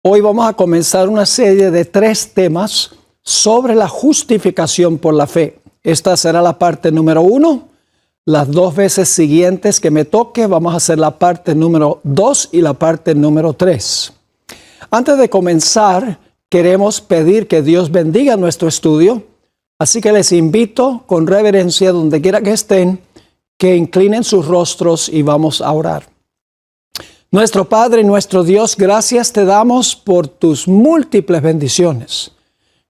Hoy vamos a comenzar una serie de 3 temas sobre la justificación por la fe. Esta será la parte número 1. Las 2 veces siguientes que me toque vamos a hacer la parte número 2 y la parte número 3. Antes de comenzar, queremos pedir que Dios bendiga nuestro estudio. Así que les invito con reverencia, donde quiera que estén, que inclinen sus rostros y vamos a orar. Nuestro Padre y nuestro Dios, gracias te damos por tus múltiples bendiciones.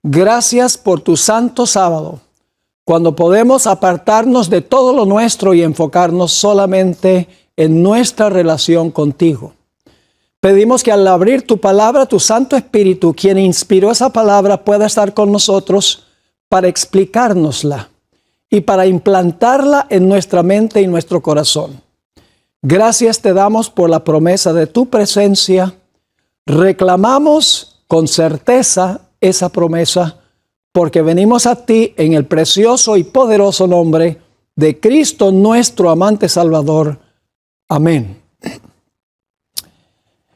Gracias por tu santo sábado, cuando podemos apartarnos de todo lo nuestro y enfocarnos solamente en nuestra relación contigo. Pedimos que al abrir tu palabra, tu Santo Espíritu, quien inspiró esa palabra, pueda estar con nosotros para explicárnosla y para implantarla en nuestra mente y nuestro corazón. Gracias te damos por la promesa de tu presencia. Reclamamos con certeza esa promesa, porque venimos a ti en el precioso y poderoso nombre de Cristo, nuestro amante Salvador. Amén.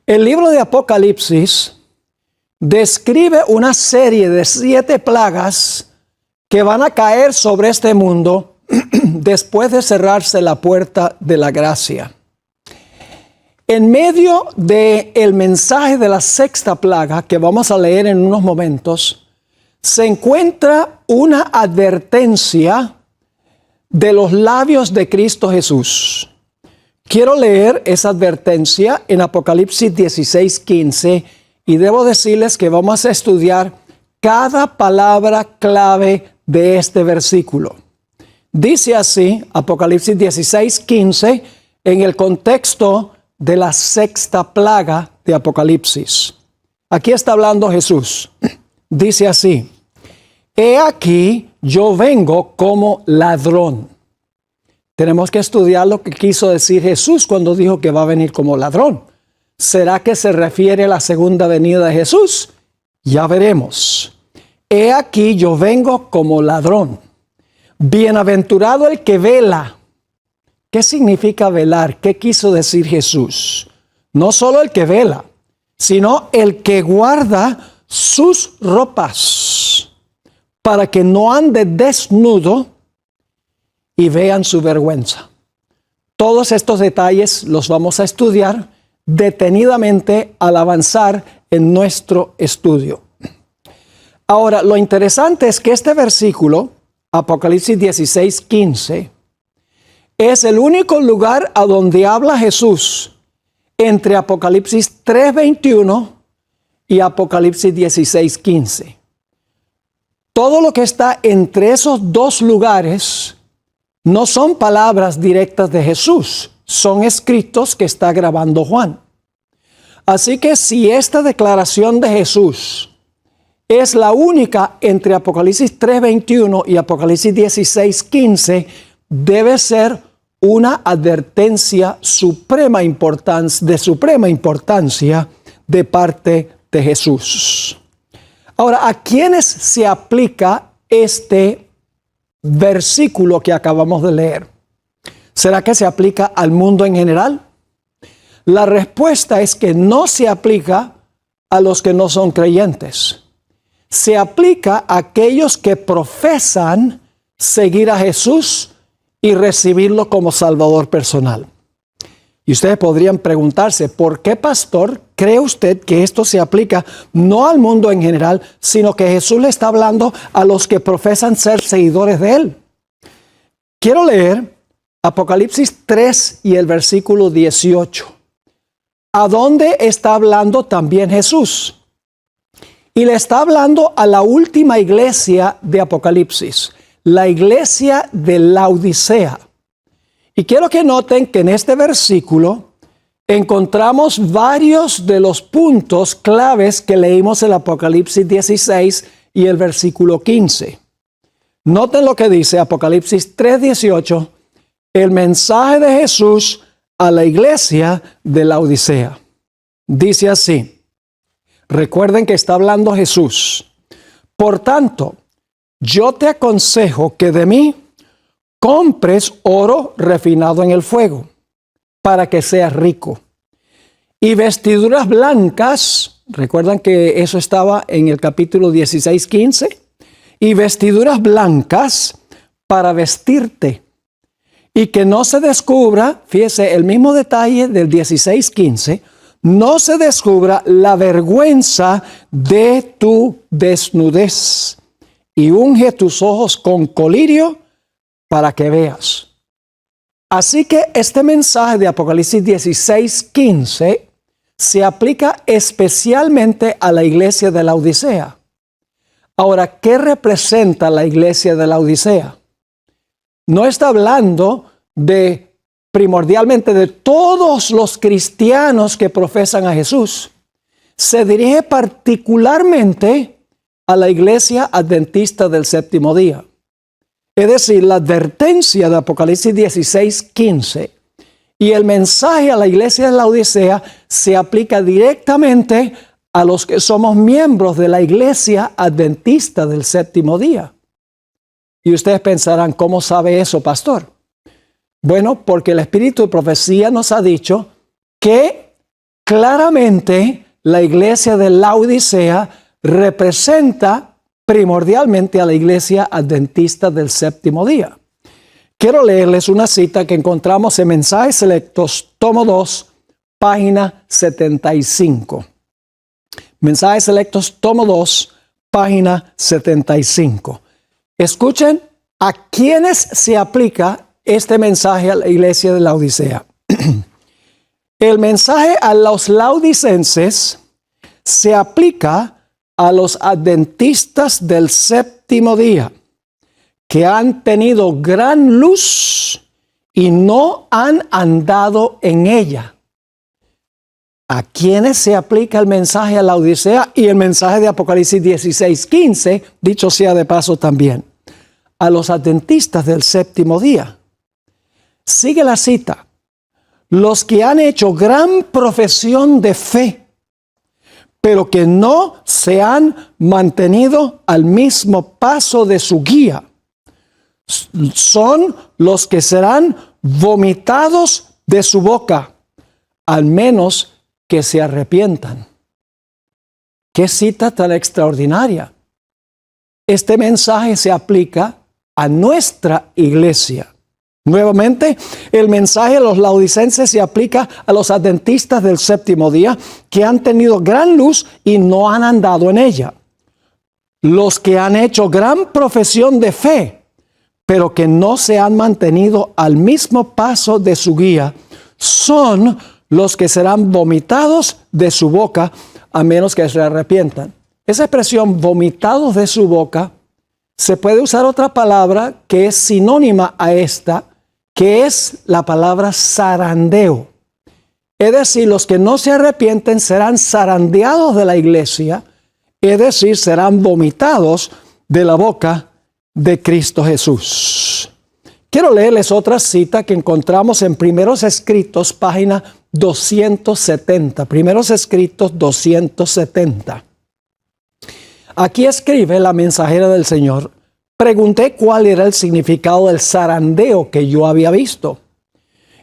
El libro de Apocalipsis describe una serie de 7 plagas que van a caer sobre este mundo después de cerrarse la puerta de la gracia. En medio del mensaje de la 6ª plaga, que vamos a leer en unos momentos, se encuentra una advertencia de los labios de Cristo Jesús. Quiero leer esa advertencia en Apocalipsis 16:15 y debo decirles que vamos a estudiar cada palabra clave de este versículo. Dice así, Apocalipsis 16:15, en el contexto de la 6ª plaga de Apocalipsis. Aquí está hablando Jesús. Dice así: he aquí yo vengo como ladrón. Tenemos que estudiar lo que quiso decir Jesús cuando dijo que va a venir como ladrón. ¿Será que se refiere a la segunda venida de Jesús? Ya veremos. He aquí yo vengo como ladrón. Bienaventurado el que vela. ¿Qué significa velar? ¿Qué quiso decir Jesús? No solo el que vela, sino el que guarda sus ropas, para que no ande desnudo y vean su vergüenza. Todos estos detalles los vamos a estudiar detenidamente al avanzar en nuestro estudio. Ahora, lo interesante es que este versículo, Apocalipsis 16:15, es el único lugar a donde habla Jesús entre Apocalipsis 3:21 y Apocalipsis 16:15. Todo lo que está entre esos 2 lugares no son palabras directas de Jesús, son escritos que está grabando Juan. Así que si esta declaración de Jesús es la única entre Apocalipsis 3:21 y Apocalipsis 16:15, debe ser una advertencia de suprema importancia de parte de Jesús. Ahora, ¿a quiénes se aplica este versículo que acabamos de leer? ¿Será que se aplica al mundo en general? La respuesta es que no se aplica a los que no son creyentes. Se aplica a aquellos que profesan seguir a Jesús y recibirlo como Salvador personal. Y ustedes podrían preguntarse, ¿por qué, pastor, cree usted que esto se aplica no al mundo en general, sino que Jesús le está hablando a los que profesan ser seguidores de Él? Quiero leer Apocalipsis 3 y el versículo 18. ¿A dónde está hablando también Jesús? Y le está hablando a la última iglesia de Apocalipsis, la iglesia de Laodicea. Y quiero que noten que en este versículo encontramos varios de los puntos claves que leímos en Apocalipsis 16 y el versículo 15. Noten lo que dice Apocalipsis 3:18, el mensaje de Jesús a la iglesia de Laodicea. Dice así, recuerden que está hablando Jesús. Por tanto, yo te aconsejo que de mí compres oro refinado en el fuego, para que seas rico, y vestiduras blancas Recuerdan que eso estaba en el capítulo 16:15. Y vestiduras blancas para vestirte. Y que no se descubra, fíjese, el mismo detalle del 16:15, no se descubra la vergüenza de tu desnudez. Y unge tus ojos con colirio para que veas. Así que este mensaje de Apocalipsis 16:15 se aplica especialmente a la iglesia de la Odisea. Ahora, ¿qué representa la iglesia de la Odisea? No está hablando primordialmente de todos los cristianos que profesan a Jesús. Se dirige particularmente a la iglesia adventista del séptimo día. Es decir, la advertencia de Apocalipsis 16:15 y el mensaje a la iglesia de la Odisea se aplica directamente a los que somos miembros de la iglesia adventista del séptimo día. Y ustedes pensarán, ¿cómo sabe eso, pastor? Bueno, porque el Espíritu de Profecía nos ha dicho que claramente la iglesia de la Odisea representa primordialmente a la iglesia adventista del séptimo día. Quiero leerles una cita que encontramos en Mensajes Selectos, tomo 2, página 75. Mensajes Selectos, tomo 2, página 75. Escuchen a quienes se aplica este mensaje a la iglesia de la Odisea. El mensaje a los laodicenses se aplica a los adventistas del séptimo día, que han tenido gran luz y no han andado en ella. ¿A quiénes se aplica el mensaje a la Odisea y el mensaje de Apocalipsis 16:15? Dicho sea de paso también, a los adventistas del séptimo día. Sigue la cita. Los que han hecho gran profesión de fe, pero que no se han mantenido al mismo paso de su guía, son los que serán vomitados de su boca, al menos que se arrepientan. ¡Qué cita tan extraordinaria! Este mensaje se aplica a nuestra iglesia. Nuevamente, el mensaje a los laodicenses se aplica a los adventistas del séptimo día que han tenido gran luz y no han andado en ella. Los que han hecho gran profesión de fe, pero que no se han mantenido al mismo paso de su guía, son los que serán vomitados de su boca, a menos que se arrepientan. Esa expresión, vomitados de su boca, se puede usar otra palabra que es sinónima a esta, que es la palabra zarandeo. Es decir, los que no se arrepienten serán zarandeados de la iglesia, es decir, serán vomitados de la boca de Cristo Jesús. Quiero leerles otra cita que encontramos en Primeros Escritos, página 270. Primeros Escritos 270. Aquí escribe la mensajera del Señor: pregunté cuál era el significado del zarandeo que yo había visto.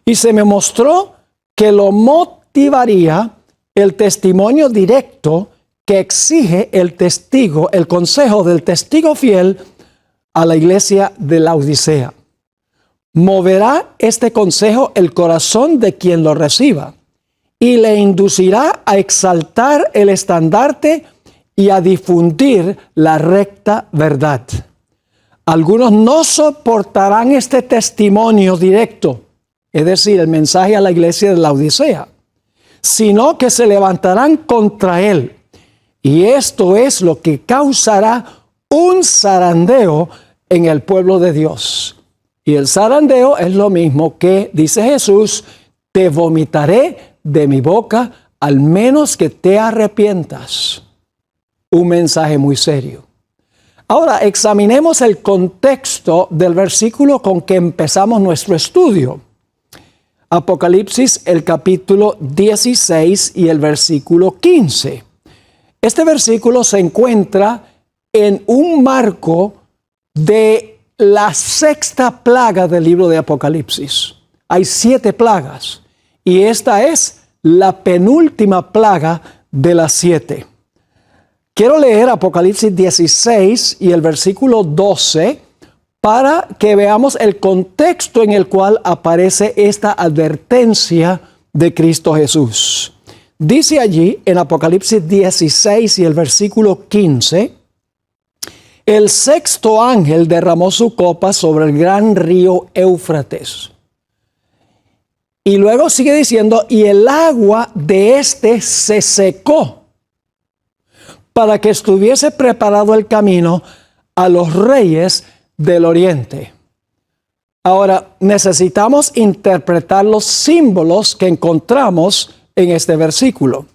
Y se me mostró que lo motivaría el testimonio directo que exige el testigo, el consejo del testigo fiel a la iglesia de la Odisea. Moverá este consejo el corazón de quien lo reciba y le inducirá a exaltar el estandarte y a difundir la recta verdad. Algunos no soportarán este testimonio directo, es decir, el mensaje a la iglesia de la Odisea, sino que se levantarán contra él. Y esto es lo que causará un zarandeo en el pueblo de Dios. Y el zarandeo es lo mismo que, dice Jesús, te vomitaré de mi boca, al menos que te arrepientas. Un mensaje muy serio. Ahora examinemos el contexto del versículo con que empezamos nuestro estudio. Apocalipsis, el capítulo 16 y el versículo 15. Este versículo se encuentra en un marco de la sexta plaga del libro de Apocalipsis. Hay 7 plagas y esta es la penúltima plaga de las 7. Quiero leer Apocalipsis 16 y el versículo 12 para que veamos el contexto en el cual aparece esta advertencia de Cristo Jesús. Dice allí en Apocalipsis 16 y el versículo 15, el sexto ángel derramó su copa sobre el gran río Éufrates. Y luego sigue diciendo, y el agua de este se secó para que estuviese preparado el camino a los reyes del oriente. Ahora, necesitamos interpretar los símbolos que encontramos en este versículo.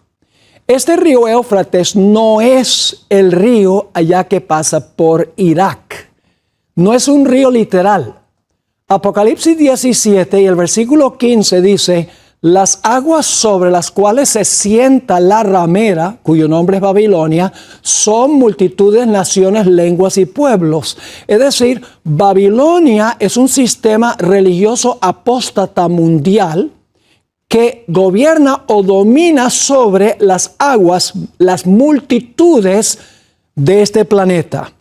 Este río Éufrates no es el río allá que pasa por Irak. No es un río literal. Apocalipsis 17 y el versículo 15 dice, las aguas sobre las cuales se sienta la ramera, cuyo nombre es Babilonia, son multitudes, naciones, lenguas y pueblos. Es decir, Babilonia es un sistema religioso apóstata mundial que gobierna o domina sobre las aguas, las multitudes de este planeta.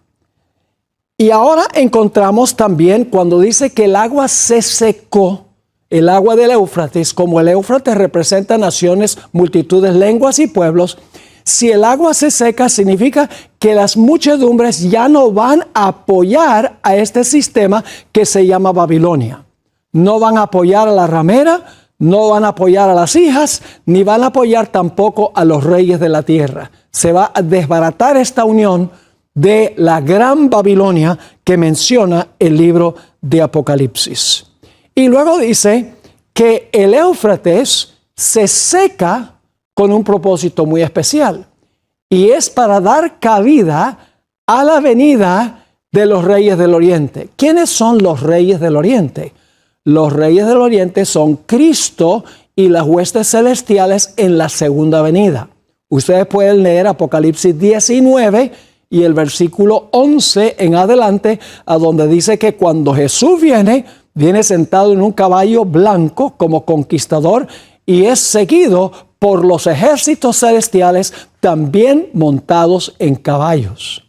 Y ahora encontramos también cuando dice que el agua se secó, el agua del Éufrates, como el Éufrates representa naciones, multitudes, lenguas y pueblos, si el agua se seca significa que las muchedumbres ya no van a apoyar a este sistema que se llama Babilonia. No van a apoyar a la ramera, no van a apoyar a las hijas, ni van a apoyar tampoco a los reyes de la tierra. Se va a desbaratar esta unión de la gran Babilonia que menciona el libro de Apocalipsis. Y luego dice que el Éufrates se seca con un propósito muy especial. Y es para dar cabida a la venida de los reyes del oriente. ¿Quiénes son los reyes del oriente? Los reyes del oriente son Cristo y las huestes celestiales en la segunda venida. Ustedes pueden leer Apocalipsis 19 y el versículo 11 en adelante, a donde dice que cuando Jesús viene sentado en un caballo blanco como conquistador y es seguido por los ejércitos celestiales también montados en caballos.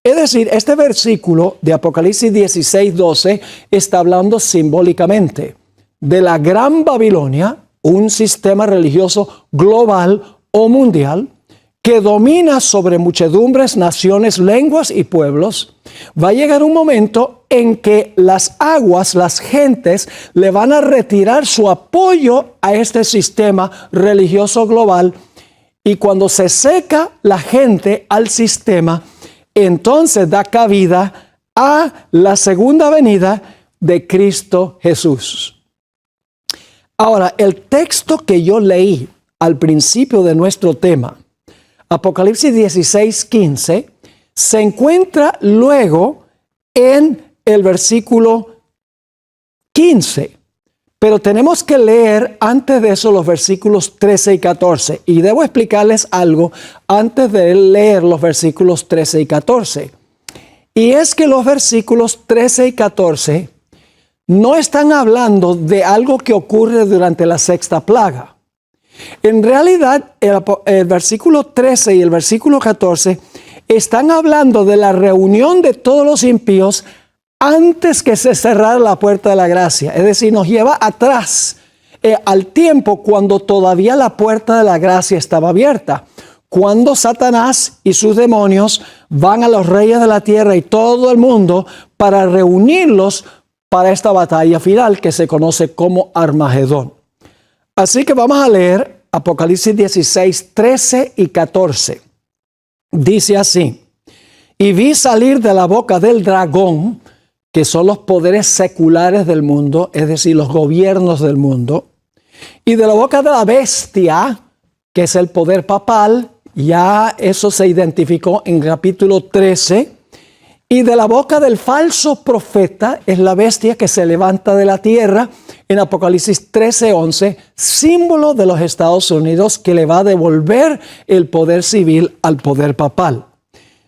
Es decir, este versículo de Apocalipsis 16, 12 está hablando simbólicamente de la gran Babilonia, un sistema religioso global o mundial que domina sobre muchedumbres, naciones, lenguas y pueblos. Va a llegar un momento en que las aguas, las gentes, le van a retirar su apoyo a este sistema religioso global, y cuando se seca la gente al sistema, entonces da cabida a la segunda venida de Cristo Jesús. Ahora, el texto que yo leí al principio de nuestro tema, Apocalipsis 16, 15, se encuentra luego en el versículo 15. Pero tenemos que leer antes de eso los versículos 13 y 14. Y debo explicarles algo antes de leer los versículos 13 y 14. Y es que los versículos 13 y 14 no están hablando de algo que ocurre durante la sexta plaga. En realidad, el versículo 13 y el versículo 14 están hablando de la reunión de todos los impíos antes que se cerrara la puerta de la gracia. Es decir, nos lleva atrás al tiempo cuando todavía la puerta de la gracia estaba abierta. Cuando Satanás y sus demonios van a los reyes de la tierra y todo el mundo para reunirlos para esta batalla final que se conoce como Armagedón. Así que vamos a leer Apocalipsis 16, 13 y 14. Dice así: y vi salir de la boca del dragón, que son los poderes seculares del mundo, es decir, los gobiernos del mundo, y de la boca de la bestia, que es el poder papal, ya eso se identificó en capítulo 13, y de la boca del falso profeta, es la bestia que se levanta de la tierra, en Apocalipsis 13, 11, símbolo de los Estados Unidos que le va a devolver el poder civil al poder papal.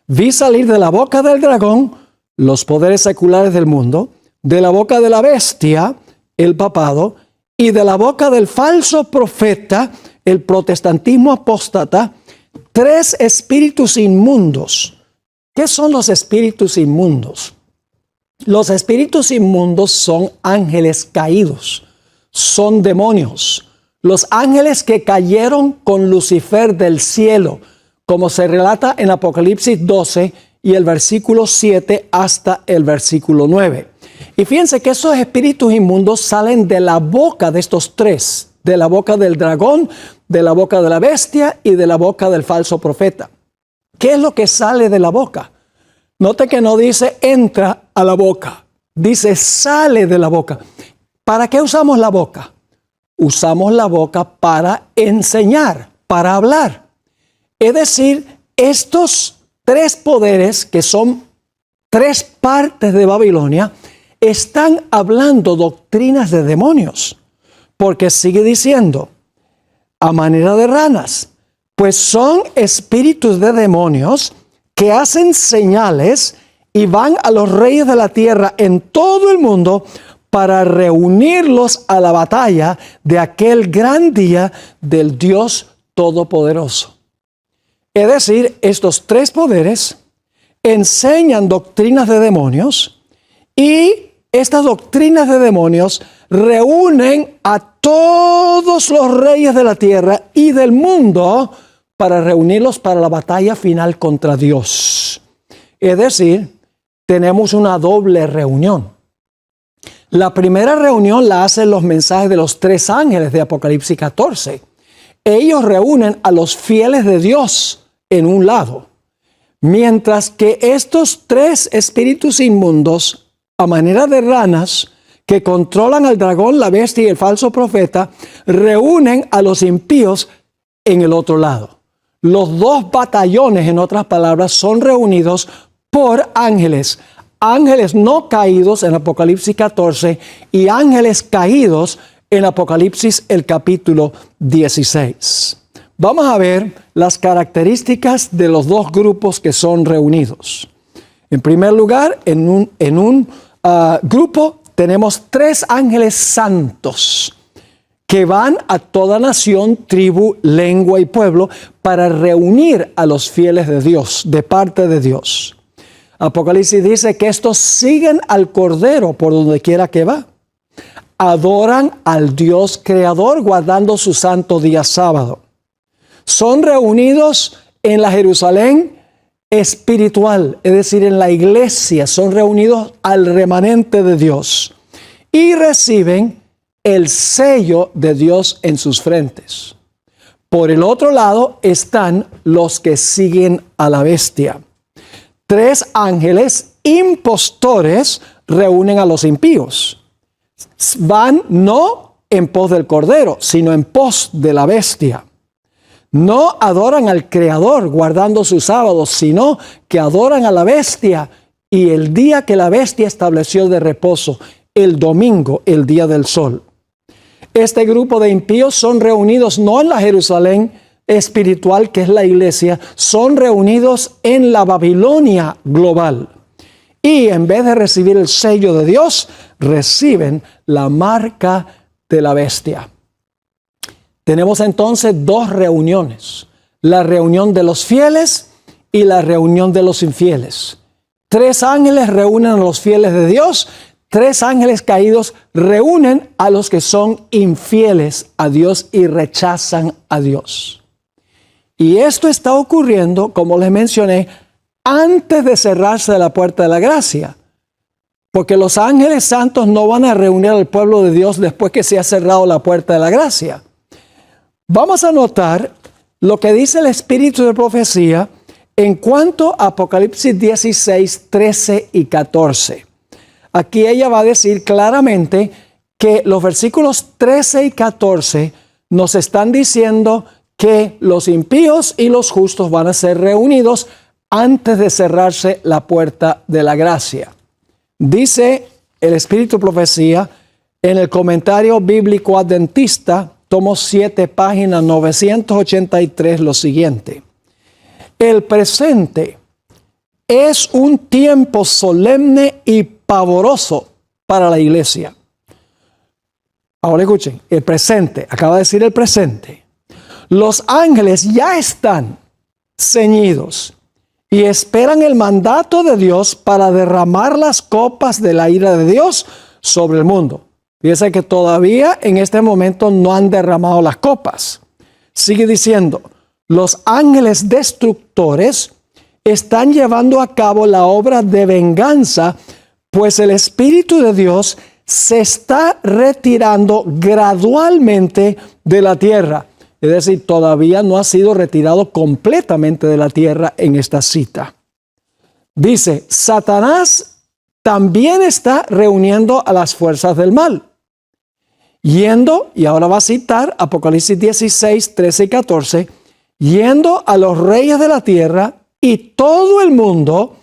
Vi salir de la boca del dragón los poderes seculares del mundo, de la boca de la bestia, el papado, y de la boca del falso profeta, el protestantismo apóstata, tres espíritus inmundos. ¿Qué son los espíritus inmundos? Los espíritus inmundos son ángeles caídos, son demonios. Los ángeles que cayeron con Lucifer del cielo, como se relata en Apocalipsis 12 y el versículo 7 hasta el versículo 9. Y fíjense que esos espíritus inmundos salen de la boca de estos tres, de la boca del dragón, de la boca de la bestia y de la boca del falso profeta. ¿Qué es lo que sale de la boca? Note que no dice entra a la boca, dice sale de la boca. ¿Para qué usamos la boca? Usamos la boca para enseñar, para hablar. Es decir, estos tres poderes, que son tres partes de Babilonia, están hablando doctrinas de demonios. Porque sigue diciendo, a manera de ranas, pues son espíritus de demonios que hacen señales y van a los reyes de la tierra en todo el mundo para reunirlos a la batalla de aquel gran día del Dios Todopoderoso. Es decir, estos tres poderes enseñan doctrinas de demonios y estas doctrinas de demonios reúnen a todos los reyes de la tierra y del mundo para reunirlos para la batalla final contra Dios. Es decir, tenemos una doble reunión. La primera reunión la hacen los mensajes de los tres ángeles de Apocalipsis 14. Ellos reúnen a los fieles de Dios en un lado, mientras que estos tres espíritus inmundos, a manera de ranas, que controlan al dragón, la bestia y el falso profeta, reúnen a los impíos en el otro lado. Los dos batallones, en otras palabras, son reunidos por ángeles. Ángeles no caídos en Apocalipsis 14 y ángeles caídos en Apocalipsis el capítulo 16. Vamos a ver las características de los dos grupos que son reunidos. En primer lugar, en un grupo tenemos tres ángeles santos que van a toda nación, tribu, lengua y pueblo para reunir a los fieles de Dios, de parte de Dios. Apocalipsis dice que estos siguen al Cordero por donde quiera que va. Adoran al Dios creador guardando su santo día sábado. Son reunidos en la Jerusalén espiritual, es decir, en la iglesia. Son reunidos al remanente de Dios y reciben el sello de Dios en sus frentes. Por el otro lado están los que siguen a la bestia. Tres ángeles impostores reúnen a los impíos. Van no en pos del Cordero, sino en pos de la bestia. No adoran al Creador guardando sus sábados, sino que adoran a la bestia y el día que la bestia estableció de reposo, el domingo, el día del sol. Este grupo de impíos son reunidos no en la Jerusalén espiritual, que es la iglesia, son reunidos en la Babilonia global. Y en vez de recibir el sello de Dios, reciben la marca de la bestia. Tenemos entonces dos reuniones, la reunión de los fieles y la reunión de los infieles. Tres ángeles reúnen a los fieles de Dios, tres ángeles caídos reúnen a los que son infieles a Dios y rechazan a Dios. Y esto está ocurriendo, como les mencioné, antes de cerrarse la puerta de la gracia. Porque los ángeles santos no van a reunir al pueblo de Dios después que se ha cerrado la puerta de la gracia. Vamos a notar lo que dice el Espíritu de Profecía en cuanto a Apocalipsis 16, 13 y 14. Aquí ella va a decir claramente que los versículos 13 y 14 nos están diciendo que los impíos y los justos van a ser reunidos antes de cerrarse la puerta de la gracia. Dice el Espíritu de Profecía en el comentario bíblico adventista, tomo 7, página 983, lo siguiente. El presente es un tiempo solemne y pavoroso para la iglesia. Ahora escuchen, el presente, acaba de decir el presente. Los ángeles ya están ceñidos y esperan el mandato de Dios para derramar las copas de la ira de Dios sobre el mundo. Fíjense que todavía en este momento no han derramado las copas. Sigue diciendo, los ángeles destructores están llevando a cabo la obra de venganza, pues el Espíritu de Dios se está retirando gradualmente de la tierra. Es decir, todavía no ha sido retirado completamente de la tierra en esta cita. Dice, Satanás también está reuniendo a las fuerzas del mal. Yendo, y ahora va a citar Apocalipsis 16, 13 y 14, yendo a los reyes de la tierra y todo el mundo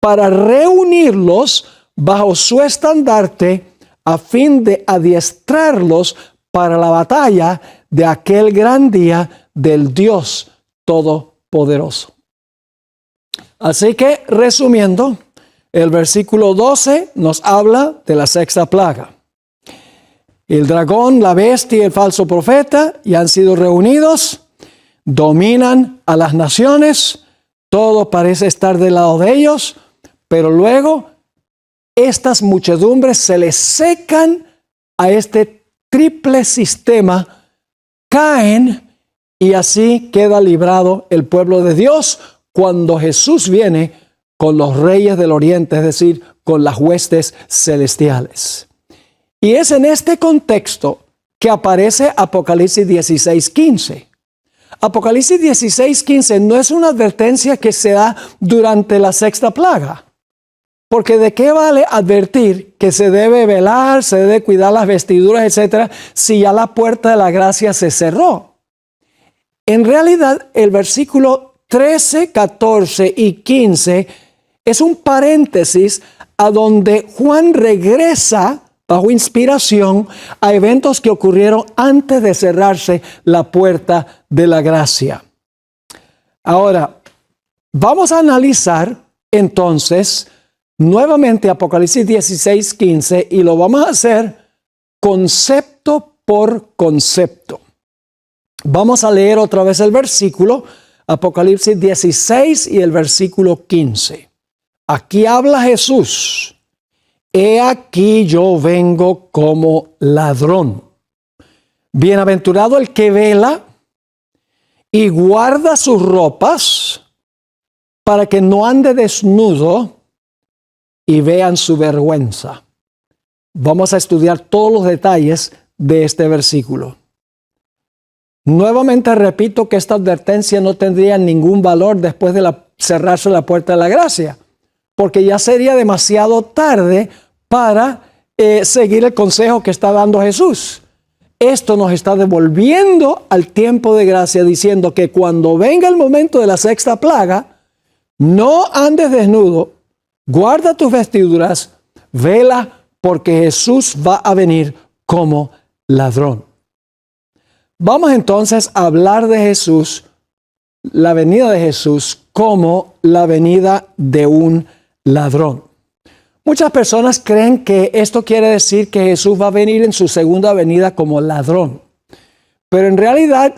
para reunirlos bajo su estandarte a fin de adiestrarlos para la batalla de aquel gran día del Dios Todopoderoso. Así que, resumiendo, el versículo 12 nos habla de la sexta plaga. El dragón, la bestia y el falso profeta ya han sido reunidos, dominan a las naciones, todo parece estar del lado de ellos, pero luego estas muchedumbres se les secan a este triple sistema, caen y así queda librado el pueblo de Dios cuando Jesús viene con los reyes del oriente, es decir, con las huestes celestiales. Y es en este contexto que aparece Apocalipsis 16:15. Apocalipsis 16:15 no es una advertencia que se da durante la sexta plaga. Porque ¿de qué vale advertir que se debe velar, se debe cuidar las vestiduras, etcétera, si ya la puerta de la gracia se cerró? En realidad, el versículo 13, 14 y 15 es un paréntesis a donde Juan regresa bajo inspiración a eventos que ocurrieron antes de cerrarse la puerta de la gracia. Ahora, vamos a analizar entonces nuevamente Apocalipsis 16:15 y lo vamos a hacer concepto por concepto. Vamos a leer otra vez el versículo, Apocalipsis 16 y el versículo 15. Aquí habla Jesús. He aquí yo vengo como ladrón. Bienaventurado el que vela y guarda sus ropas para que no ande desnudo y vean su vergüenza. Vamos a estudiar todos los detalles de este versículo. Nuevamente repito que esta advertencia no tendría ningún valor después de cerrarse la puerta de la gracia, porque ya sería demasiado tarde para seguir el consejo que está dando Jesús. Esto nos está devolviendo al tiempo de gracia, diciendo que cuando venga el momento de la sexta plaga, no andes desnudo, guarda tus vestiduras, vela, porque Jesús va a venir como ladrón. Vamos entonces a hablar de Jesús, la venida de Jesús, como la venida de un ladrón. Muchas personas creen que esto quiere decir que Jesús va a venir en su segunda venida como ladrón. Pero en realidad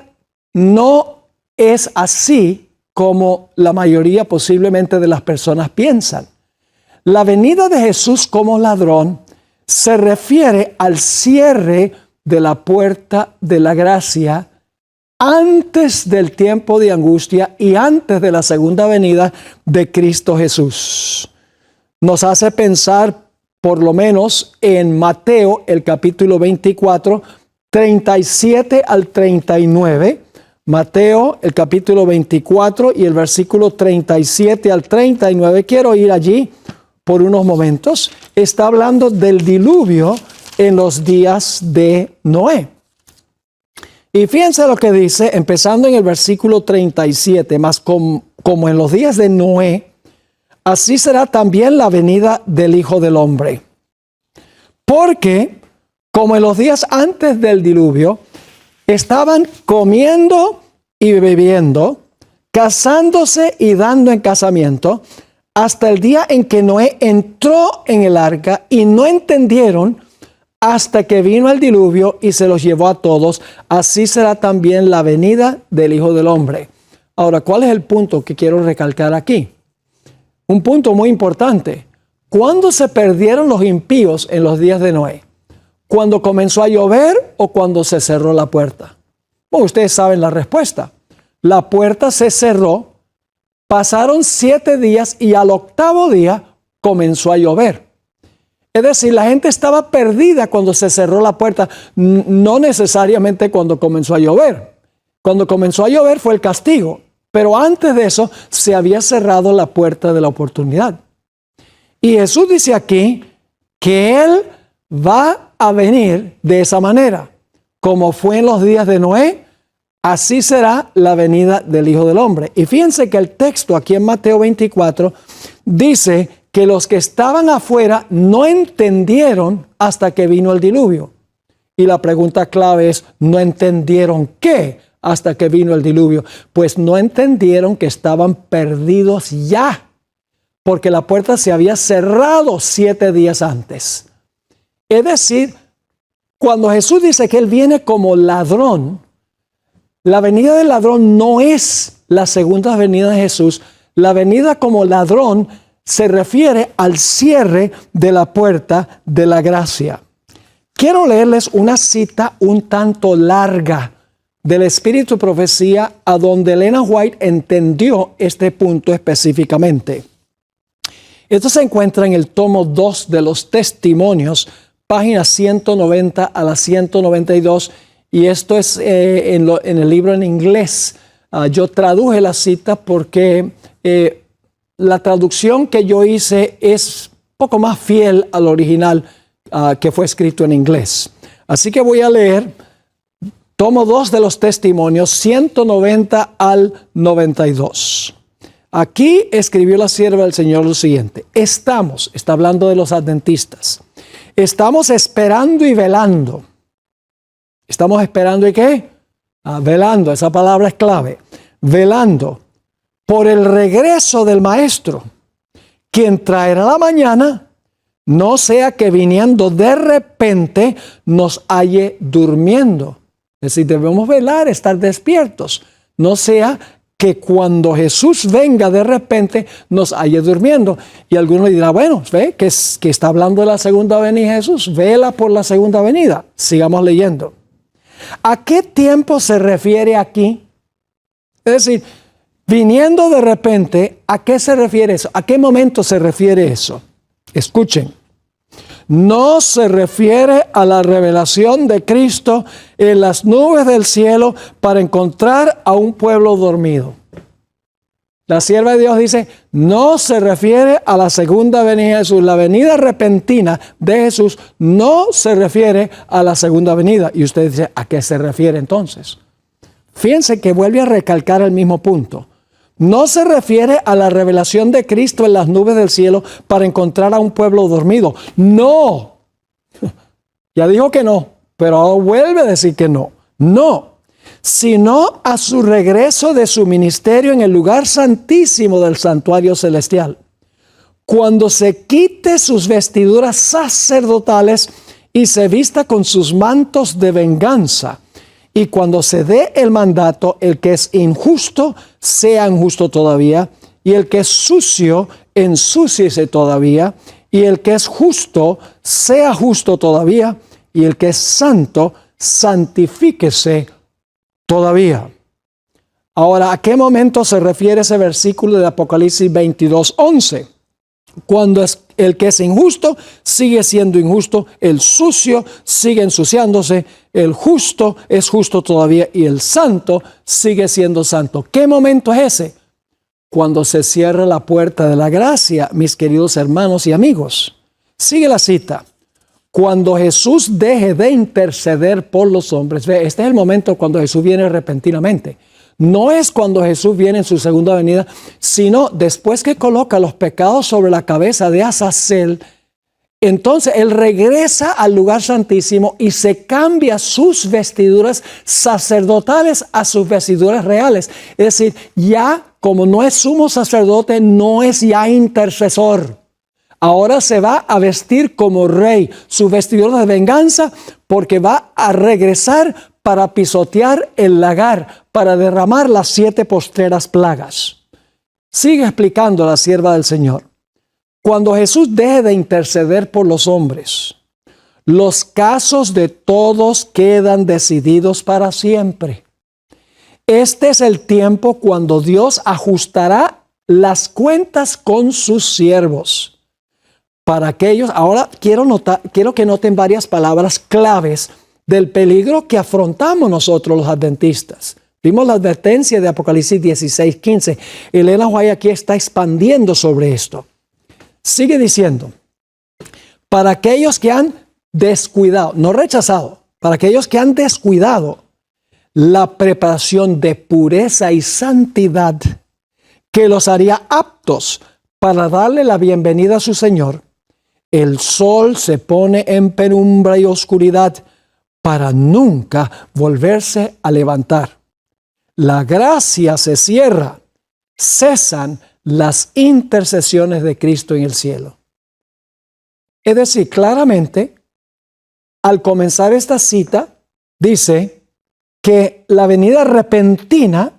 no es así como la mayoría posiblemente de las personas piensan. La venida de Jesús como ladrón se refiere al cierre de la puerta de la gracia antes del tiempo de angustia y antes de la segunda venida de Cristo Jesús. Nos hace pensar por lo menos en Mateo, el capítulo 24, 37 al 39. Mateo, el capítulo 24 y el versículo 37 al 39. Quiero ir allí por unos momentos. Está hablando del diluvio en los días de Noé. Y fíjense lo que dice, empezando en el versículo 37, más como en los días de Noé, así será también la venida del Hijo del Hombre. Porque, como en los días antes del diluvio, estaban comiendo y bebiendo, casándose y dando en casamiento, hasta el día en que Noé entró en el arca y no entendieron hasta que vino el diluvio y se los llevó a todos. Así será también la venida del Hijo del Hombre. Ahora, ¿cuál es el punto que quiero recalcar aquí? Un punto muy importante. ¿Cuándo se perdieron los impíos en los días de Noé? ¿Cuando comenzó a llover o cuando se cerró la puerta? Bueno, ustedes saben la respuesta. La puerta se cerró, pasaron 7 días y al 8º día comenzó a llover. Es decir, la gente estaba perdida cuando se cerró la puerta, no necesariamente cuando comenzó a llover. Cuando comenzó a llover fue el castigo, pero antes de eso se había cerrado la puerta de la oportunidad. Y Jesús dice aquí que Él va a venir de esa manera. Como fue en los días de Noé, así será la venida del Hijo del Hombre. Y fíjense que el texto aquí en Mateo 24 dice que los que estaban afuera no entendieron hasta que vino el diluvio. Y la pregunta clave es, ¿no entendieron qué hasta que vino el diluvio? Pues no entendieron que estaban perdidos ya, porque la puerta se había cerrado 7 días antes. Es decir, cuando Jesús dice que Él viene como ladrón, la venida del ladrón no es la segunda venida de Jesús. La venida como ladrón se refiere al cierre de la puerta de la gracia. Quiero leerles una cita un tanto larga del Espíritu de Profecía, a donde Elena White entendió este punto específicamente. Esto se encuentra en el tomo 2 de los Testimonios, páginas 190 a la 192, y esto es en el libro en inglés. Yo traduje la cita porque la traducción que yo hice es poco más fiel al original que fue escrito en inglés. Así que voy a leer tomo 2 de los Testimonios, 190 al 92. Aquí escribió la sierva del Señor lo siguiente: está hablando de los adventistas, estamos esperando y velando. ¿Estamos esperando y qué? Velando, esa palabra es clave. Velando por el regreso del Maestro, quien traerá la mañana, no sea que viniendo de repente nos halle durmiendo. Es decir, debemos velar, estar despiertos. No sea que cuando Jesús venga de repente nos halle durmiendo. Y alguno dirá, bueno, ve que está hablando de la segunda venida de Jesús. Vela por la segunda venida. Sigamos leyendo. ¿A qué tiempo se refiere aquí? Es decir, viniendo de repente, ¿a qué se refiere eso? ¿A qué momento se refiere eso? Escuchen. No se refiere a la revelación de Cristo en las nubes del cielo para encontrar a un pueblo dormido. La sierva de Dios dice, no se refiere a la segunda venida de Jesús. La venida repentina de Jesús no se refiere a la segunda venida. Y usted dice, ¿a qué se refiere entonces? Fíjense que vuelve a recalcar el mismo punto. No se refiere a la revelación de Cristo en las nubes del cielo para encontrar a un pueblo dormido. No. Ya dijo que no, pero ahora vuelve a decir que no. No. Sino a su regreso de su ministerio en el lugar santísimo del santuario celestial. Cuando se quite sus vestiduras sacerdotales y se vista con sus mantos de venganza. Y cuando se dé el mandato, el que es injusto, sea injusto todavía, y el que es sucio, ensúciese todavía, y el que es justo, sea justo todavía, y el que es santo, santifíquese todavía. Ahora, ¿a qué momento se refiere ese versículo de Apocalipsis 22:11? Cuando el que es injusto sigue siendo injusto, el sucio sigue ensuciándose, el justo es justo todavía y el santo sigue siendo santo. ¿Qué momento es ese? Cuando se cierra la puerta de la gracia, mis queridos hermanos y amigos. Sigue la cita. Cuando Jesús deje de interceder por los hombres. Ve, este es el momento cuando Jesús viene repentinamente. No es cuando Jesús viene en su segunda venida, sino después que coloca los pecados sobre la cabeza de Azazel. Entonces Él regresa al lugar santísimo y se cambia sus vestiduras sacerdotales a sus vestiduras reales. Es decir, ya como no es sumo sacerdote, no es ya intercesor. Ahora se va a vestir como rey, su vestidura de venganza, porque va a regresar para pisotear el lagar, para derramar las 7 postreras plagas. Sigue explicando la sierva del Señor. Cuando Jesús deje de interceder por los hombres, los casos de todos quedan decididos para siempre. Este es el tiempo cuando Dios ajustará las cuentas con sus siervos. Para aquellos, ahora quiero que noten varias palabras claves del peligro que afrontamos nosotros los adventistas. Vimos la advertencia de Apocalipsis 16:15. Elena White aquí está expandiendo sobre esto. Sigue diciendo, para aquellos que han descuidado, no rechazado, para aquellos que han descuidado la preparación de pureza y santidad que los haría aptos para darle la bienvenida a su Señor, el sol se pone en penumbra y oscuridad para nunca volverse a levantar. La gracia se cierra, cesan las intercesiones de Cristo en el cielo. Es decir, claramente, al comenzar esta cita, dice que la venida repentina,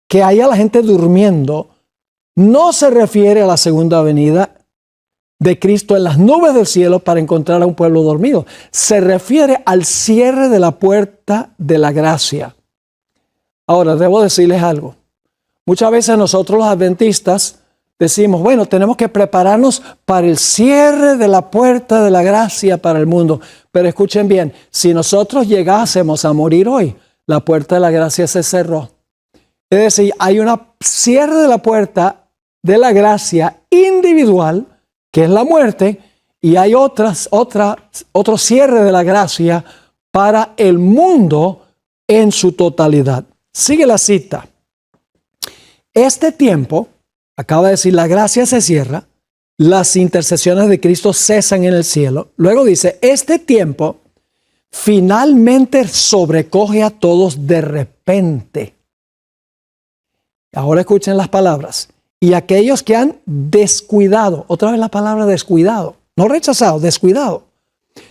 que haya la gente durmiendo, no se refiere a la segunda venida de Cristo en las nubes del cielo para encontrar a un pueblo dormido. Se refiere al cierre de la puerta de la gracia. Ahora, debo decirles algo. Muchas veces nosotros los adventistas decimos, bueno, tenemos que prepararnos para el cierre de la puerta de la gracia para el mundo. Pero escuchen bien, si nosotros llegásemos a morir hoy, la puerta de la gracia se cerró. Es decir, hay un cierre de la puerta de la gracia individual, que es la muerte, y hay otro cierre de la gracia para el mundo en su totalidad. Sigue la cita. Este tiempo, acaba de decir, la gracia se cierra, las intercesiones de Cristo cesan en el cielo. Luego dice, este tiempo finalmente sobrecoge a todos de repente. Ahora escuchen las palabras. Y aquellos que han descuidado, otra vez la palabra descuidado, no rechazado, descuidado.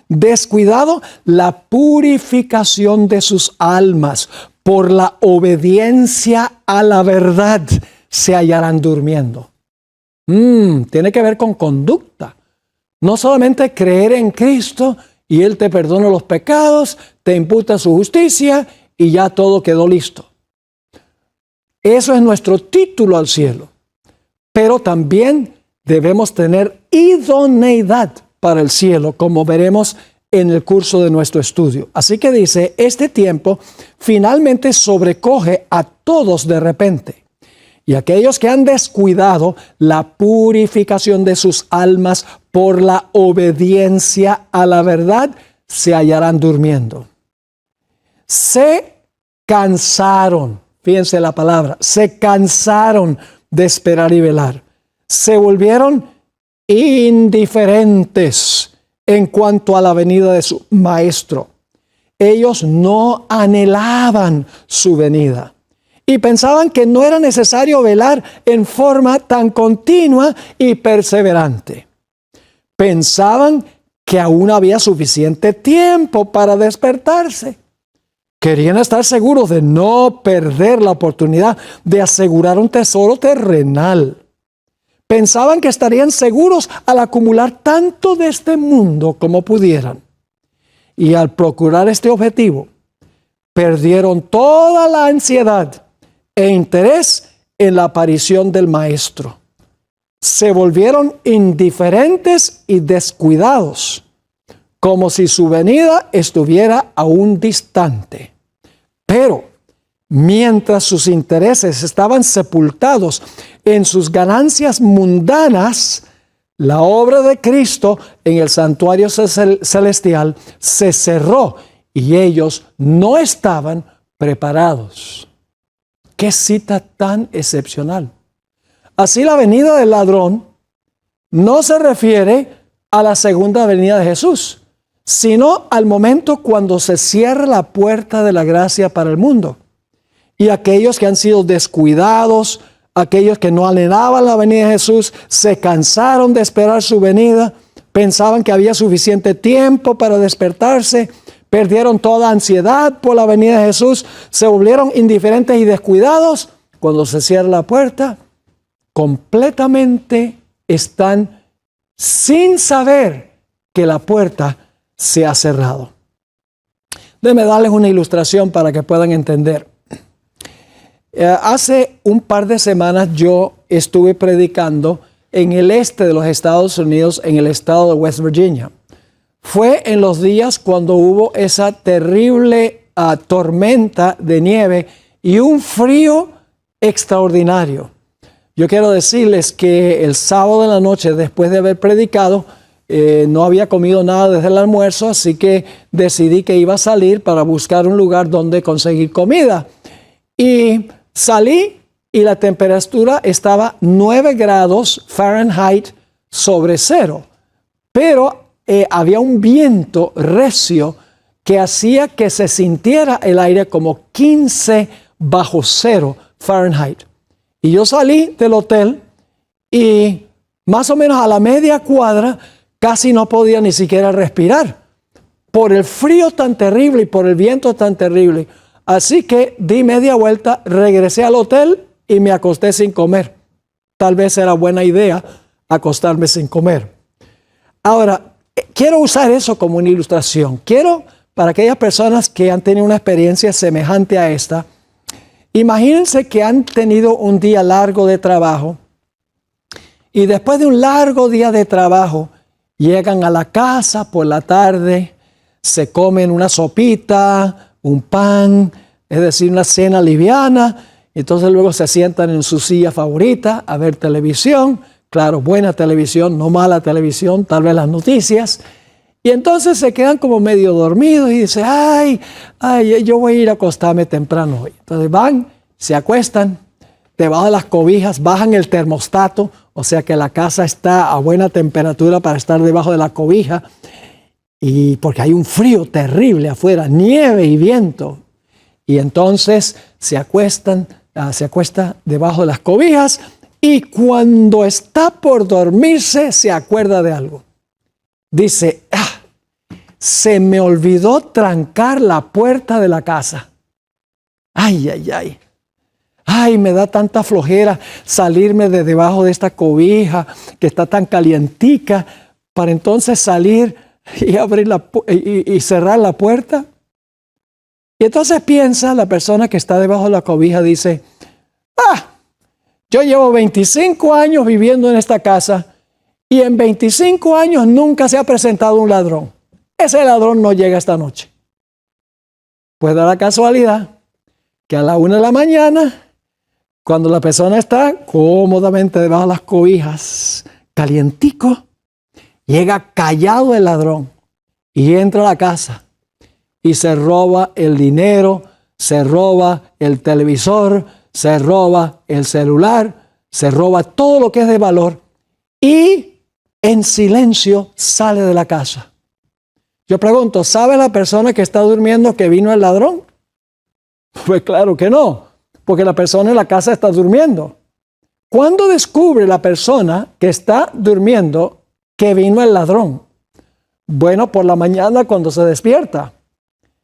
Descuidado la purificación de sus almas por la obediencia a la verdad, se hallarán durmiendo. Tiene que ver con conducta. No solamente creer en Cristo y Él te perdona los pecados, te imputa su justicia y ya todo quedó listo. Eso es nuestro título al cielo. Pero también debemos tener idoneidad para el cielo, como veremos en el curso de nuestro estudio. Así que dice, este tiempo finalmente sobrecoge a todos de repente. Y aquellos que han descuidado la purificación de sus almas por la obediencia a la verdad, se hallarán durmiendo. Se cansaron, fíjense la palabra, se cansaron de esperar y velar. Se volvieron indiferentes en cuanto a la venida de su Maestro. Ellos no anhelaban su venida y pensaban que no era necesario velar en forma tan continua y perseverante. Pensaban que aún había suficiente tiempo para despertarse. Querían estar seguros de no perder la oportunidad de asegurar un tesoro terrenal. Pensaban que estarían seguros al acumular tanto de este mundo como pudieran. Y al procurar este objetivo, perdieron toda la ansiedad e interés en la aparición del Maestro. Se volvieron indiferentes y descuidados, como si su venida estuviera aún distante. Pero mientras sus intereses estaban sepultados en sus ganancias mundanas, la obra de Cristo en el santuario celestial se cerró y ellos no estaban preparados. ¡Qué cita tan excepcional! Así la venida del ladrón no se refiere a la segunda venida de Jesús, sino al momento cuando se cierra la puerta de la gracia para el mundo. Y aquellos que han sido descuidados, aquellos que no anhelaban la venida de Jesús, se cansaron de esperar su venida, pensaban que había suficiente tiempo para despertarse, perdieron toda ansiedad por la venida de Jesús, se volvieron indiferentes y descuidados. Cuando se cierra la puerta, completamente están sin saber que la puerta se ha cerrado. Déjenme darles una ilustración para que puedan entender. Hace un par de semanas yo estuve predicando en el este de los Estados Unidos, en el estado de West Virginia. Fue en los días cuando hubo esa terrible tormenta de nieve y un frío extraordinario. Yo quiero decirles que el sábado en la noche, después de haber predicado, no había comido nada desde el almuerzo, así que decidí que iba a salir para buscar un lugar donde conseguir comida. Y salí y la temperatura estaba 9 grados Fahrenheit sobre cero. Pero había un viento recio que hacía que se sintiera el aire como 15 bajo cero Fahrenheit. Y yo salí del hotel y más o menos a la media cuadra casi no podía ni siquiera respirar por el frío tan terrible y por el viento tan terrible. Así que di media vuelta, regresé al hotel y me acosté sin comer. Tal vez era buena idea acostarme sin comer. Ahora, quiero usar eso como una ilustración. Quiero, para aquellas personas que han tenido una experiencia semejante a esta, imagínense que han tenido un día largo de trabajo y después de un largo día de trabajo llegan a la casa por la tarde, se comen una sopita, un pan, es decir, una cena liviana. Entonces luego se sientan en su silla favorita a ver televisión. Claro, buena televisión, no mala televisión, tal vez las noticias. Y entonces se quedan como medio dormidos y dicen, ay, yo voy a ir a acostarme temprano hoy. Entonces van, se acuestan, debajo de las cobijas, bajan el termostato, o sea que la casa está a buena temperatura para estar debajo de la cobija. Y porque hay un frío terrible afuera, nieve y viento. Y entonces se acuesta debajo de las cobijas y cuando está por dormirse se acuerda de algo. Dice, se me olvidó trancar la puerta de la casa. Ay, me da tanta flojera salirme de debajo de esta cobija que está tan calientica para entonces salir y abrir y cerrar la puerta. Y entonces piensa la persona que está debajo de la cobija, dice, yo llevo 25 años viviendo en esta casa y en 25 años nunca se ha presentado un ladrón. Ese ladrón no llega esta noche. Pues da la casualidad que a la 1 de la mañana, cuando la persona está cómodamente debajo de las cobijas, calientico, llega callado el ladrón y entra a la casa y se roba el dinero, se roba el televisor, se roba el celular, se roba todo lo que es de valor y en silencio sale de la casa. Yo pregunto, ¿sabe la persona que está durmiendo que vino el ladrón? Pues claro que no, porque la persona en la casa está durmiendo. ¿Cuándo descubre la persona que está durmiendo que vino el ladrón? Bueno, por la mañana cuando se despierta.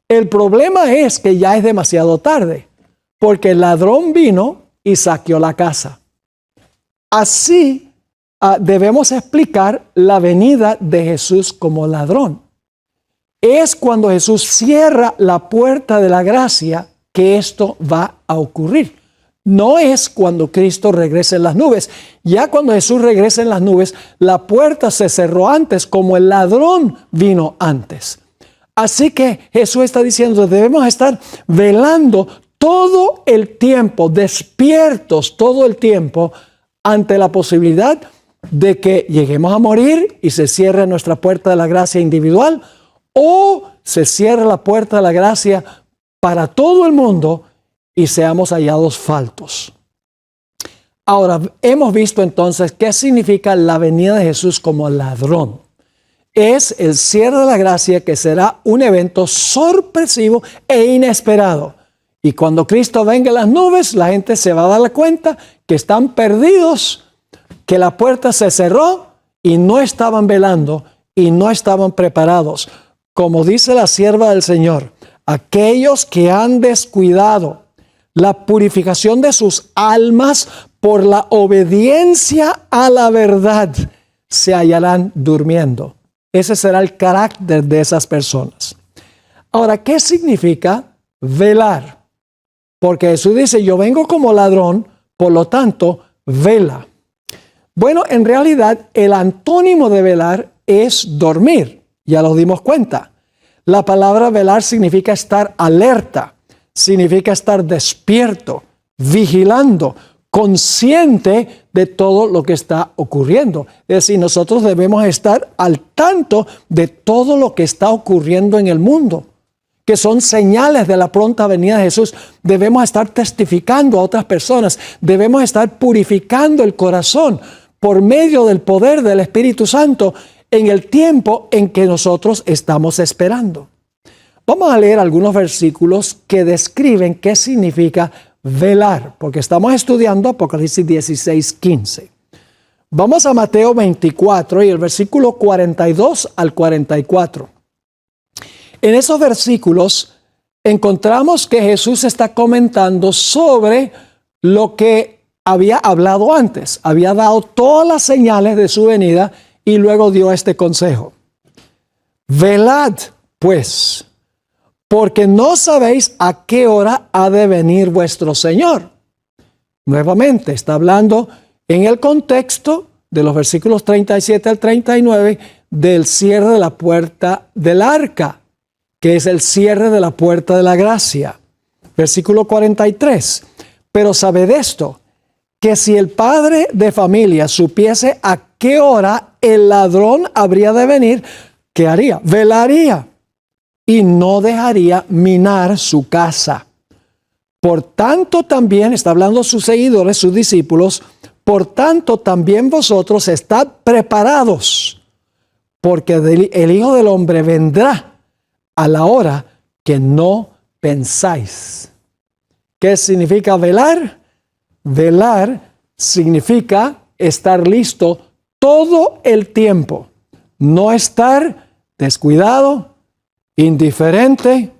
El problema es que ya es demasiado tarde, porque el ladrón vino y saqueó la casa. Así debemos explicar la venida de Jesús como ladrón. Es cuando Jesús cierra la puerta de la gracia que esto va a ocurrir. No es cuando Cristo regrese en las nubes. Ya cuando Jesús regrese en las nubes, la puerta se cerró antes, como el ladrón vino antes. Así que Jesús está diciendo, debemos estar velando todo el tiempo, despiertos todo el tiempo ante la posibilidad de que lleguemos a morir y se cierre nuestra puerta de la gracia individual o se cierre la puerta de la gracia para todo el mundo y seamos hallados faltos. Ahora, hemos visto entonces qué significa la venida de Jesús como ladrón. Es el cierre de la gracia que será un evento sorpresivo e inesperado. Y cuando Cristo venga en las nubes, la gente se va a dar cuenta que están perdidos, que la puerta se cerró y no estaban velando y no estaban preparados. como dice la sierva del Señor, aquellos que han descuidado la purificación de sus almas por la obediencia a la verdad, se hallarán durmiendo. Ese será el carácter de esas personas. Ahora, ¿qué significa velar? Porque Jesús dice, yo vengo como ladrón, por lo tanto, vela. Bueno, en realidad, el antónimo de velar es dormir. Ya nos dimos cuenta. La palabra velar significa estar alerta, significa estar despierto, vigilando, consciente de todo lo que está ocurriendo. Es decir, nosotros debemos estar al tanto de todo lo que está ocurriendo en el mundo, que son señales de la pronta venida de Jesús. Debemos estar testificando a otras personas, debemos estar purificando el corazón por medio del poder del Espíritu Santo en el tiempo en que nosotros estamos esperando. Vamos a leer algunos versículos que describen qué significa velar, porque estamos estudiando Apocalipsis 16:15. Vamos a Mateo 24 y el versículo 42 al 44. En esos versículos encontramos que Jesús está comentando sobre lo que había hablado antes. Había dado todas las señales de su venida y luego dio este consejo. Velad, pues, porque no sabéis a qué hora ha de venir vuestro Señor. Nuevamente, está hablando en el contexto de los versículos 37 al 39 del cierre de la puerta del arca, que es el cierre de la puerta de la gracia. Versículo 43. Pero sabed esto, que si el padre de familia supiese a qué hora el ladrón habría de venir, ¿qué haría? Velaría y no dejaría minar su casa. Por tanto también, está hablando sus seguidores, sus discípulos, por tanto también vosotros estad preparados, porque el Hijo del Hombre vendrá a la hora que no pensáis. ¿Qué significa velar? Velar significa estar listo todo el tiempo, no estar descuidado, indiferente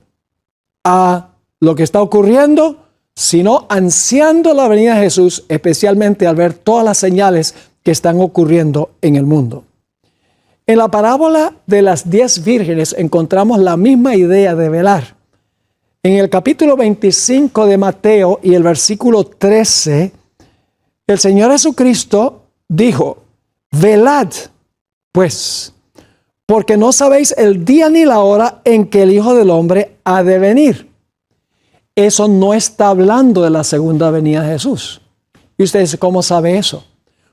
a lo que está ocurriendo, sino ansiando la venida de Jesús, especialmente al ver todas las señales que están ocurriendo en el mundo. En la parábola de las 10 vírgenes encontramos la misma idea de velar. En el capítulo 25 de Mateo y el versículo 13, el Señor Jesucristo dijo, velad, pues, porque no sabéis el día ni la hora en que el Hijo del Hombre ha de venir. Eso no está hablando de la segunda venida de Jesús. Y usted dice, ¿cómo sabe eso?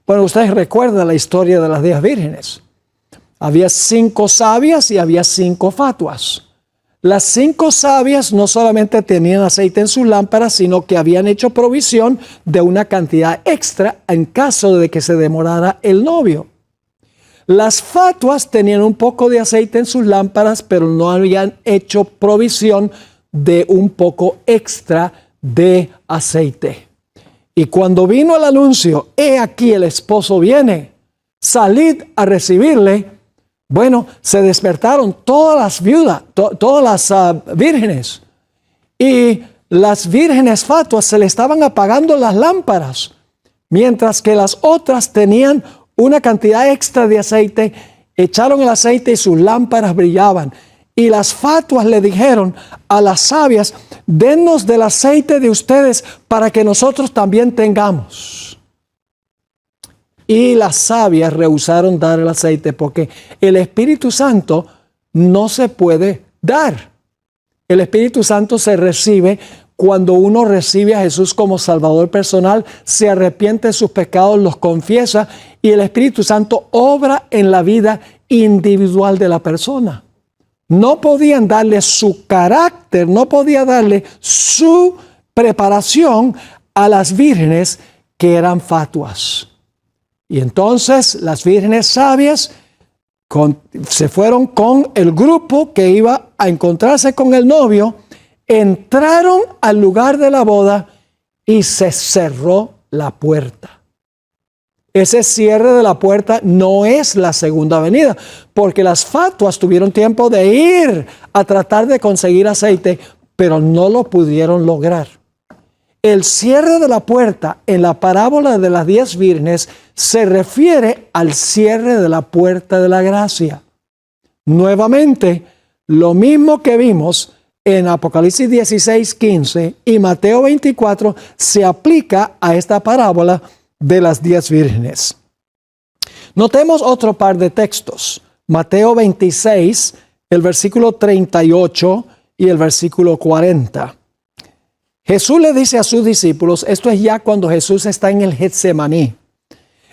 Bueno, ustedes recuerdan la historia de las 10 vírgenes. Había 5 sabias y había 5 fatuas. Las 5 sabias no solamente tenían aceite en sus lámparas, sino que habían hecho provisión de una cantidad extra en caso de que se demorara el novio. Las fatuas tenían un poco de aceite en sus lámparas, pero no habían hecho provisión de un poco extra de aceite. Y cuando vino el anuncio, he aquí el esposo viene, salid a recibirle. Bueno, se despertaron todas las viudas, todas las vírgenes. Y las vírgenes fatuas se le estaban apagando las lámparas, mientras que las otras tenían una cantidad extra de aceite, echaron el aceite y sus lámparas brillaban. Y las fatuas le dijeron a las sabias, dennos del aceite de ustedes para que nosotros también tengamos. Y las sabias rehusaron dar el aceite porque el Espíritu Santo no se puede dar. El Espíritu Santo se recibe cuando uno recibe a Jesús como Salvador personal, se arrepiente de sus pecados, los confiesa y el Espíritu Santo obra en la vida individual de la persona. No podían darle su carácter, no podía darle su preparación a las vírgenes que eran fatuas. Y entonces las vírgenes sabias se fueron con el grupo que iba a encontrarse con el novio, entraron al lugar de la boda y se cerró la puerta. Ese cierre de la puerta no es la segunda venida, porque las fatuas tuvieron tiempo de ir a tratar de conseguir aceite, pero no lo pudieron lograr. El cierre de la puerta en la parábola de las 10 vírgenes se refiere al cierre de la puerta de la gracia. Nuevamente, lo mismo que vimos en Apocalipsis 16:15 y Mateo 24 se aplica a esta parábola de las 10 vírgenes. Notemos otro par de textos. Mateo 26, el versículo 38 y el versículo 40. Jesús le dice a sus discípulos, esto es ya cuando Jesús está en el Getsemaní.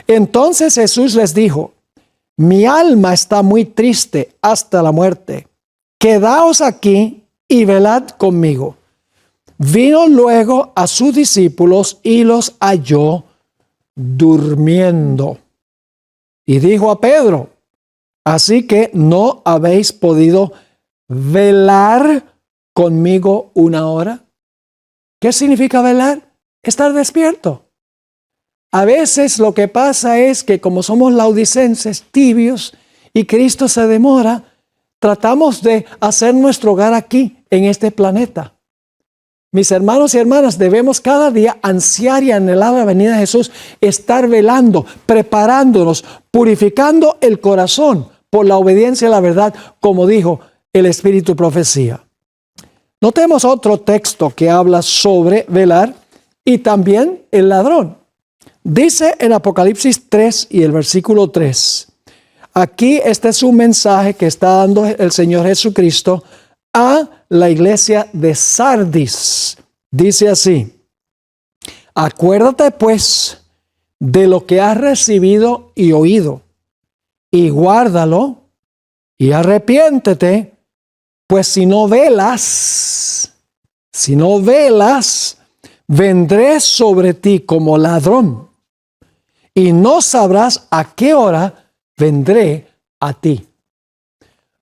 Entonces Jesús les dijo, mi alma está muy triste hasta la muerte. Quedaos aquí y velad conmigo. Vino luego a sus discípulos y los halló durmiendo. Y dijo a Pedro, así que no habéis podido velar conmigo una hora. ¿Qué significa velar? Estar despierto. A veces lo que pasa es que como somos laodicenses, tibios, y Cristo se demora, tratamos de hacer nuestro hogar aquí, en este planeta. Mis hermanos y hermanas, debemos cada día ansiar y anhelar la venida de Jesús, estar velando, preparándonos, purificando el corazón por la obediencia a la verdad, como dijo el Espíritu Profecía. Notemos otro texto que habla sobre velar y también el ladrón. Dice en Apocalipsis 3 y el versículo 3. Aquí este es un mensaje que está dando el Señor Jesucristo a la iglesia de Sardis. Dice así, acuérdate pues de lo que has recibido y oído, y guárdalo, y arrepiéntete, pues si no velas, vendré sobre ti como ladrón, y no sabrás a qué hora vendré a ti.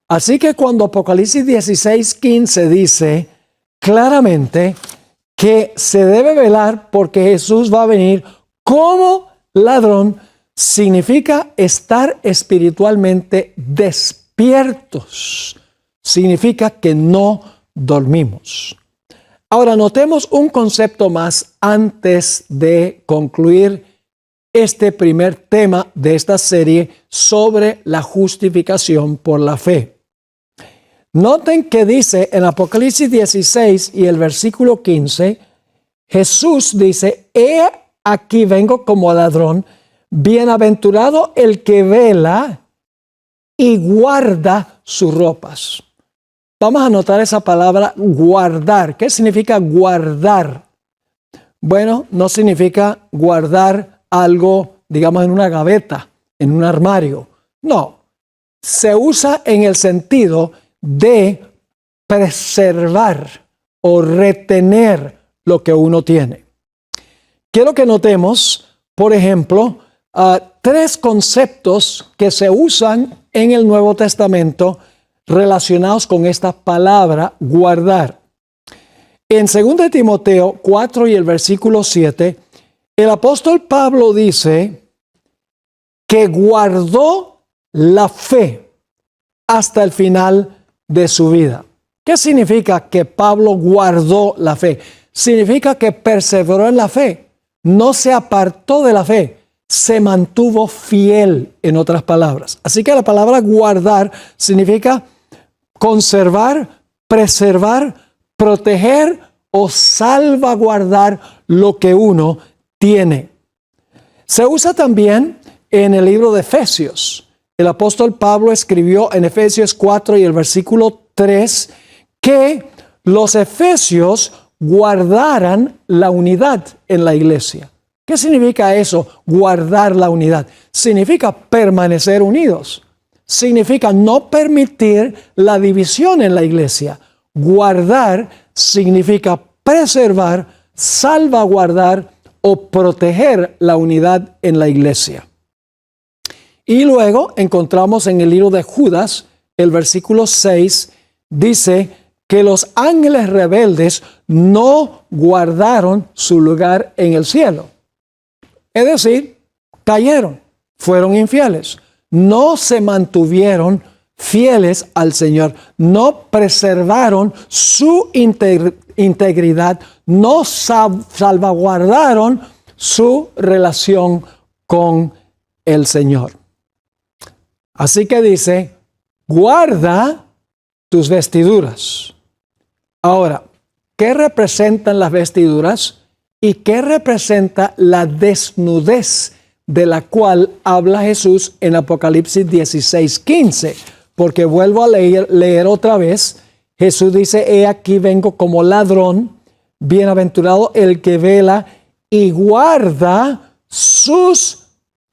Así que cuando Apocalipsis 16:15 dice claramente que se debe velar porque Jesús va a venir como ladrón, significa estar espiritualmente despiertos. Significa que no dormimos. Ahora notemos un concepto más antes de concluir este primer tema de esta serie sobre la justificación por la fe. Noten que dice en Apocalipsis 16 y el versículo 15, Jesús dice, he aquí vengo como ladrón, bienaventurado el que vela y guarda sus ropas. Vamos a notar esa palabra guardar. ¿Qué significa guardar? Bueno, no significa guardar algo, digamos, en una gaveta, en un armario. No, se usa en el sentido de preservar o retener lo que uno tiene. Quiero que notemos, por ejemplo, 3 conceptos que se usan en el Nuevo Testamento relacionados con esta palabra guardar. En 2 Timoteo 4 y el versículo 7, el apóstol Pablo dice que guardó la fe hasta el final de su vida. ¿Qué significa que Pablo guardó la fe? Significa que perseveró en la fe, no se apartó de la fe, se mantuvo fiel, en otras palabras. Así que la palabra guardar significa conservar, preservar, proteger o salvaguardar lo que uno tiene. Se usa también en el libro de Efesios. El apóstol Pablo escribió en Efesios 4 y el versículo 3 que los efesios guardaran la unidad en la iglesia. ¿Qué significa eso? Guardar la unidad. Significa permanecer unidos. Significa no permitir la división en la iglesia. Guardar significa preservar, salvaguardar o proteger la unidad en la iglesia. Y luego encontramos en el libro de Judas, el versículo 6, dice que los ángeles rebeldes no guardaron su lugar en el cielo. Es decir, cayeron, fueron infieles, no se mantuvieron fieles al Señor, no preservaron su integridad, no salvaguardaron su relación con el Señor. Así que dice, guarda tus vestiduras. Ahora, ¿qué representan las vestiduras y qué representa la desnudez de la cual habla Jesús en Apocalipsis 16:15? Porque vuelvo a leer otra vez. Jesús dice, he aquí vengo como ladrón, bienaventurado el que vela y guarda sus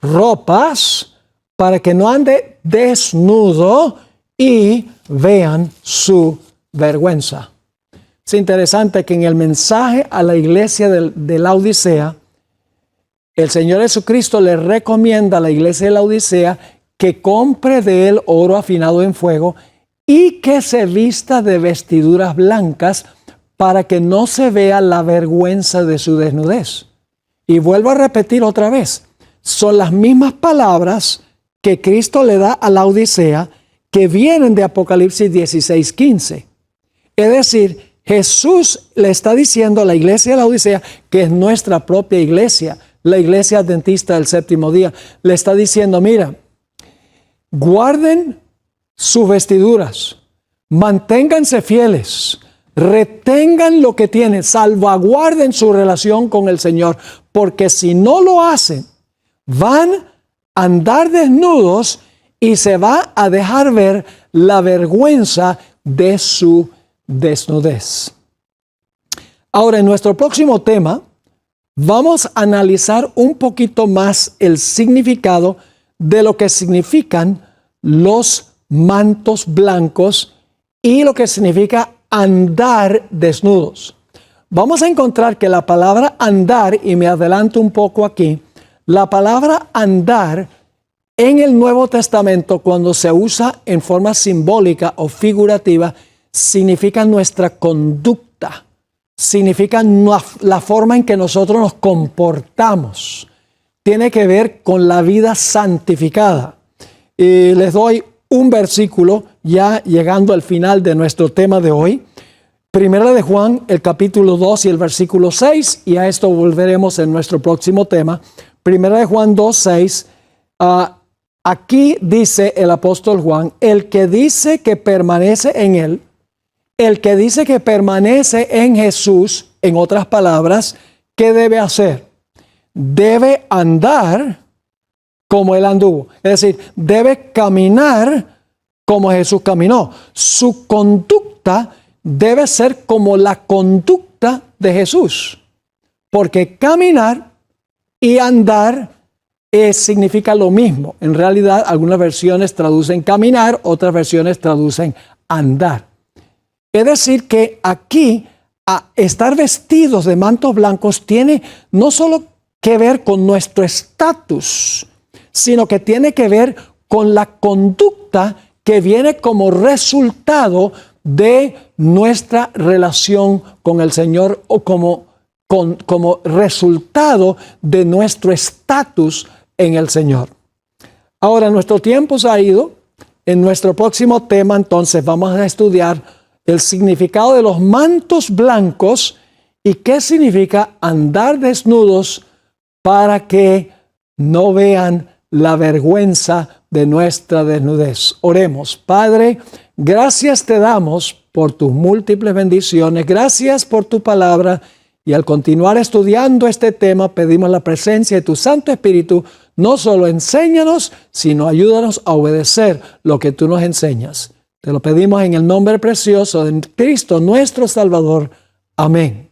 ropas para que no ande desnudo y vean su vergüenza. Es interesante que en el mensaje a la iglesia de la Odisea, el Señor Jesucristo le recomienda a la iglesia de la Odisea que compre de él oro afinado en fuego y que se vista de vestiduras blancas para que no se vea la vergüenza de su desnudez. Y vuelvo a repetir otra vez, son las mismas palabras que Cristo le da a la Odisea que vienen de Apocalipsis 16:15. Es decir, Jesús le está diciendo a la iglesia de la Odisea, que es nuestra propia iglesia, la iglesia adventista del séptimo día, le está diciendo, mira, guarden sus vestiduras, manténganse fieles, retengan lo que tienen, salvaguarden su relación con el Señor, porque si no lo hacen, van a andar desnudos y se va a dejar ver la vergüenza de su desnudez. Ahora, en nuestro próximo tema, vamos a analizar un poquito más el significado de lo que significan los mantos blancos y lo que significa andar desnudos. Vamos a encontrar que la palabra andar, y me adelanto un poco aquí, la palabra andar en el Nuevo Testamento, cuando se usa en forma simbólica o figurativa, significa nuestra conducta, significa la forma en que nosotros nos comportamos. Tiene que ver con la vida santificada. Y les doy un versículo ya llegando al final de nuestro tema de hoy. Primera de Juan, el capítulo 2 y el versículo 6, y a esto volveremos en nuestro próximo tema. Primera de Juan 2, 6. Aquí dice el apóstol Juan, el que dice que permanece en él, el que dice que permanece en Jesús, en otras palabras, ¿qué debe hacer? Debe andar como él anduvo. Es decir, debe caminar como Jesús caminó. Su conducta debe ser como la conducta de Jesús. Porque caminar y andar significa lo mismo. En realidad, algunas versiones traducen caminar, otras versiones traducen andar. Es decir, que aquí estar vestidos de mantos blancos tiene no solo que ver con nuestro estatus, sino que tiene que ver con la conducta que viene como resultado de nuestra relación con el Señor o como resultado de nuestro estatus en el Señor. Ahora, nuestro tiempo se ha ido. En nuestro próximo tema, entonces, vamos a estudiar el significado de los mantos blancos y qué significa andar desnudos para que no vean la vergüenza de nuestra desnudez. Oremos. Padre, gracias te damos por tus múltiples bendiciones. Gracias por tu palabra. Y al continuar estudiando este tema, pedimos la presencia de tu Santo Espíritu. No solo enséñanos, sino ayúdanos a obedecer lo que tú nos enseñas. Te lo pedimos en el nombre precioso de Cristo, nuestro Salvador. Amén.